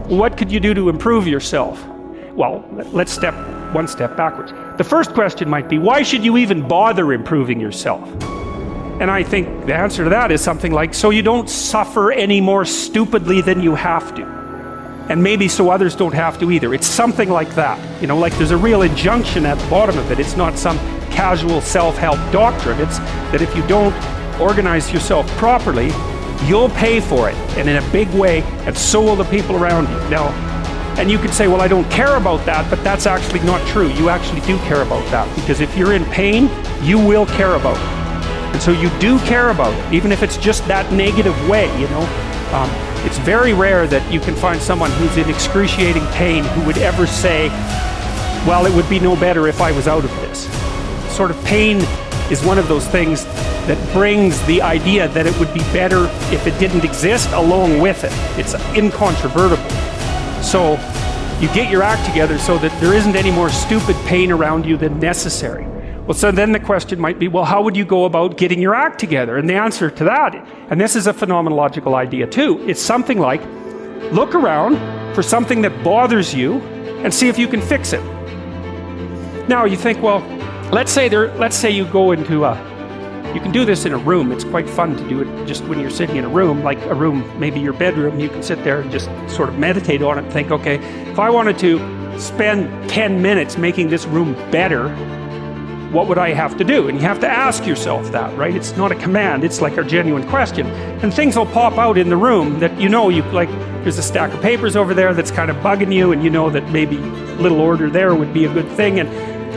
what could you do to improve yourself? Well, let's step one step backwards. The first question might be, why should you even bother improving yourself? And I think the answer to that is something like, so you don't suffer any more stupidly than you have to. And maybe so others don't have to either. It's something like that. You know, like there's a real injunction at the bottom of it. It's not some casual self-help doctrine. It's that if you don't organize yourself properly, you'll pay for it, and in a big way, and so will the people around you. Now, and you could say, well, I don't care about that, but that's actually not true. You actually do care about that, because if you're in pain, you will care about it. And so you do care about it, even if it's just that negative way, you know. It's very rare that you can find someone who's in excruciating pain who would ever say, well, it would be no better if I was out of this. Sort of pain is one of those things that brings the idea that it would be better if it didn't exist along with it. It's incontrovertible. So you get your act together so that there isn't any more stupid pain around you than necessary. Well, so then the question might be, well, how would you go about getting your act together? And the answer to that, and this is a phenomenological idea too, it's something like, look around for something that bothers you and see if you can fix it. Now you think, well, let's say you go into you can do this in a room. It's quite fun to do it just when you're sitting in a room, like a room, maybe your bedroom. You can sit there and just sort of meditate on it and think, okay, if I wanted to spend 10 minutes making this room better, what would I have to do? And you have to ask yourself that, right? It's not a command, it's like a genuine question. And things will pop out in the room that you know, like there's a stack of papers over there that's kind of bugging you, and you know that maybe a little order there would be a good thing. And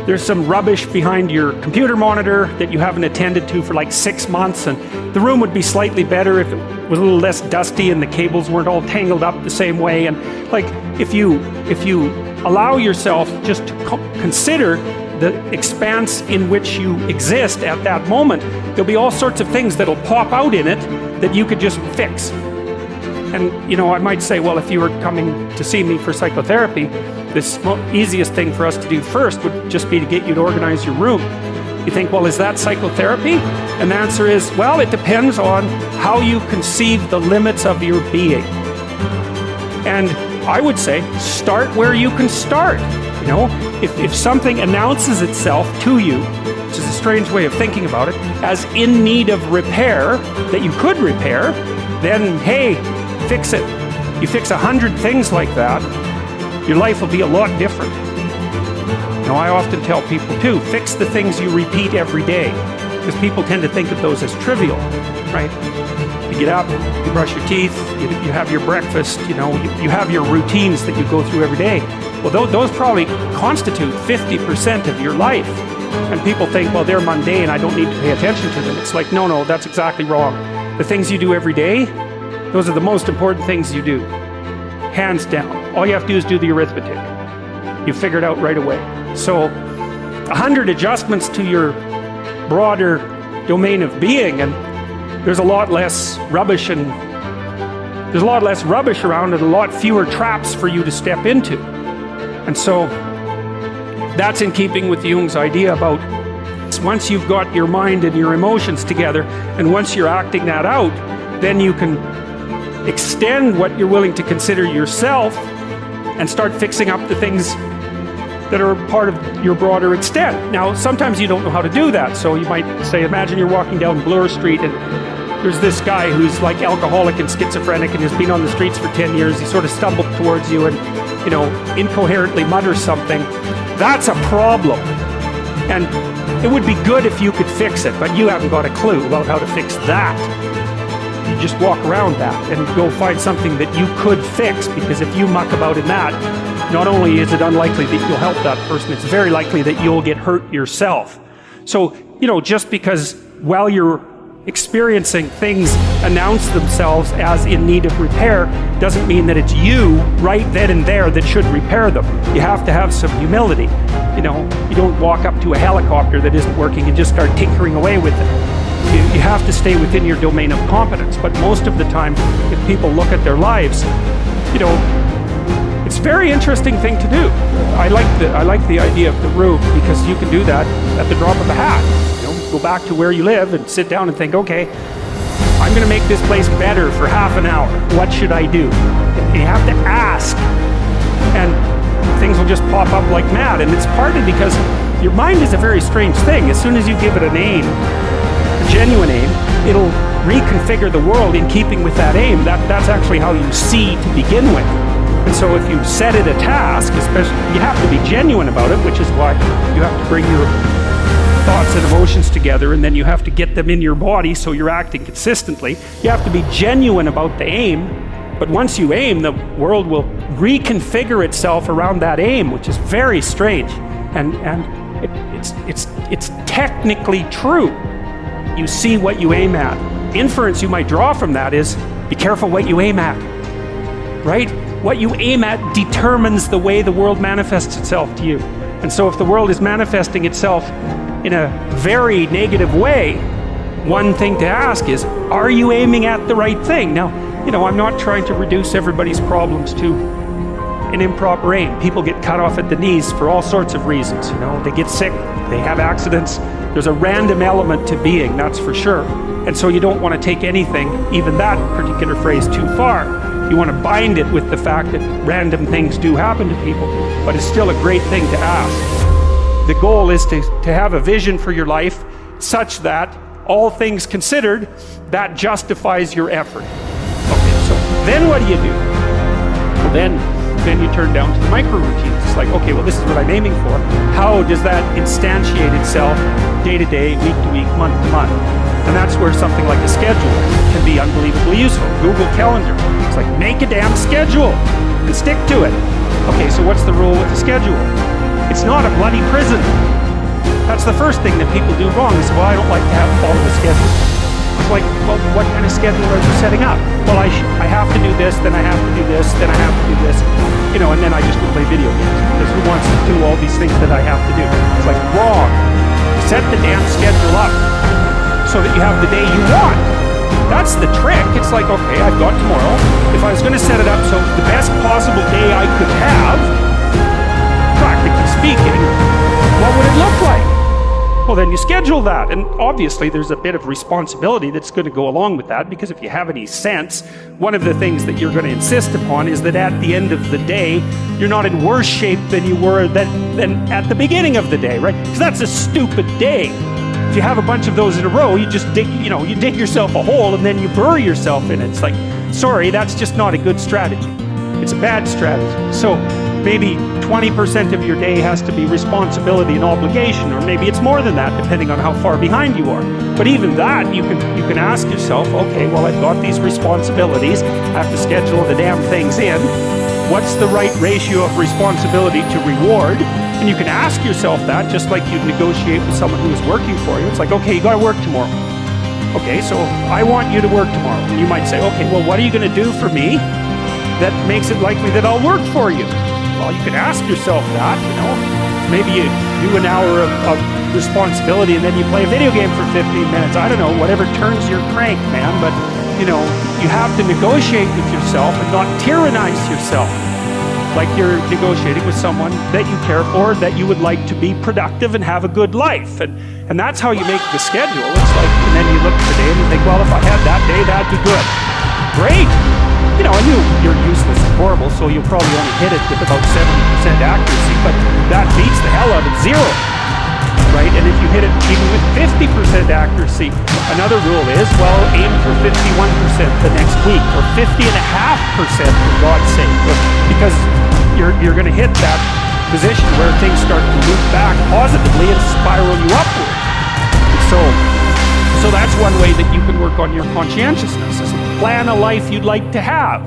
there's some rubbish behind your computer monitor that you haven't attended to for like 6 months, and the room would be slightly better if it was a little less dusty and the cables weren't all tangled up the same way. And like if you allow yourself just to consider the expanse in which you exist at that moment, there'll be all sorts of things that'll pop out in it that you could just fix. And you know, I might say, well, if you were coming to see me for psychotherapy, this easiest thing for us to do first would just be to get you to organize your room. You think, well, is that psychotherapy? And the answer is, well, it depends on how you conceive the limits of your being. And I would say, start where you can start. You know, if something announces itself to you, which is a strange way of thinking about it, as in need of repair, that you could repair, then hey, fix it. You fix 100 things like that, your life will be a lot different. You know, I often tell people too, fix the things you repeat every day, because people tend to think of those as trivial, right? You get up, you brush your teeth, you have your breakfast, you know, you have your routines that you go through every day. Well, those probably constitute 50% of your life. And people think, well, they're mundane, I don't need to pay attention to them. It's like, no, that's exactly wrong. The things you do every day, those are the most important things you do. Hands down. All you have to do is do the arithmetic. You figure it out right away. So 100 adjustments to your broader domain of being, and there's a lot less rubbish around, and a lot fewer traps for you to step into. And so that's in keeping with Jung's idea about once you've got your mind and your emotions together, and once you're acting that out, then you can extend what you're willing to consider yourself and start fixing up the things that are part of your broader extent. Now, sometimes you don't know how to do that, so you might say, imagine you're walking down Bloor Street and there's this guy who's like alcoholic and schizophrenic and has been on the streets for 10 years. He sort of stumbled towards you and, you know, incoherently mutters something. That's a problem. And it would be good if you could fix it, but you haven't got a clue about how to fix that. You just walk around that and go find something that you could fix, because if you muck about in that, not only is it unlikely that you'll help that person, it's very likely that you'll get hurt yourself. So, you know, just because while you're experiencing things announce themselves as in need of repair doesn't mean that it's you right then and there that should repair them. You have to have some humility. You know, you don't walk up to a helicopter that isn't working and just start tinkering away with it. You have to stay within your domain of competence. But most of the time, if people look at their lives, you know, it's a very interesting thing to do. I like the idea of the room, because you can do that at the drop of a hat. You know, go back to where you live and sit down and think, okay, I'm going to make this place better for half an hour. What should I do? You have to ask. And things will just pop up like mad. And it's partly because your mind is a very strange thing. As soon as you give it an aim, a genuine aim, it'll reconfigure the world in keeping with that aim. That's actually how you see to begin with. And so if you set it a task, especially, you have to be genuine about it, which is why you have to bring your thoughts and emotions together, and then you have to get them in your body so you're acting consistently. You have to be genuine about the aim, but once you aim, the world will reconfigure itself around that aim, which is very strange. And it's technically true. You see what you aim at. Inference you might draw from that is, be careful what you aim at, right? What you aim at determines the way the world manifests itself to you. And so if the world is manifesting itself in a very negative way, one thing to ask is, are you aiming at the right thing? Now, I'm not trying to reduce everybody's problems to an improper aim. People get cut off at the knees for all sorts of reasons. They get sick, they have accidents. There's a random element to being, that's for sure. And so you don't want to take anything, even that particular phrase, too far. You want to bind it with the fact that random things do happen to people, but it's still a great thing to ask. The goal is to have a vision for your life such that, all things considered, that justifies your effort. Okay, so then what do you do? Well, then you turn down to the micro routines. It's like, okay, well, this is what I'm aiming for. How does that instantiate itself day to day, week to week, month to month? And that's where something like a schedule can be unbelievably useful. Google Calendar. It's like, make a damn schedule and stick to it. Okay, so what's the rule with the schedule? It's not a bloody prison. That's the first thing that people do wrong. They say, well, I don't like to follow the schedule. It's like, well, what kind of schedule are you setting up? Well, I have to do this, then I have to do this, then I have to do this, and then I just go play video games. Because who wants to do all these things that I have to do? It's like, wrong. Set the damn schedule up so that you have the day you want. That's the trick. It's like, okay, I've got tomorrow. If I was going to set it up so the best possible day I could have, practically speaking, what would it look like? Well, then you schedule that. And obviously there's a bit of responsibility that's going to go along with that, because if you have any sense, one of the things that you're going to insist upon is that at the end of the day, you're not in worse shape than you were than at the beginning of the day, right? Because that's a stupid day. If you have a bunch of those in a row, you just dig, you dig yourself a hole and then you bury yourself in it. It's like, sorry, that's just not a good strategy. It's a bad strategy. So maybe 20% of your day has to be responsibility and obligation, or maybe it's more than that, depending on how far behind you are. But even that, you can ask yourself, okay, well, I've got these responsibilities. I have to schedule the damn things in. What's the right ratio of responsibility to reward? And you can ask yourself that, just like you'd negotiate with someone who is working for you. It's like, okay, you got to work tomorrow. Okay, so I want you to work tomorrow. And you might say, okay, well, what are you going to do for me that makes it likely that I'll work for you? Well, you can ask yourself that, Maybe you do an hour of responsibility and then you play a video game for 15 minutes. I don't know, whatever turns your crank, man. But, you have to negotiate with yourself and not tyrannize yourself. Like you're negotiating with someone that you care for, that you would like to be productive and have a good life. And that's how you make the schedule. It's like, and then you look at the day and you think, well, if I had that day, that'd be good. Great. I knew you're useless and horrible, so you'll probably only hit it with about 70% accuracy, but that beats the hell out of zero, right? And if you hit it even with 50% accuracy, another rule is, well, aim for 51% the next week, or 50.5% for God's sake, because you're going to hit that position where things start to loop back positively and spiral you upward. So that's one way that you can work on your conscientiousness, is plan a life you'd like to have.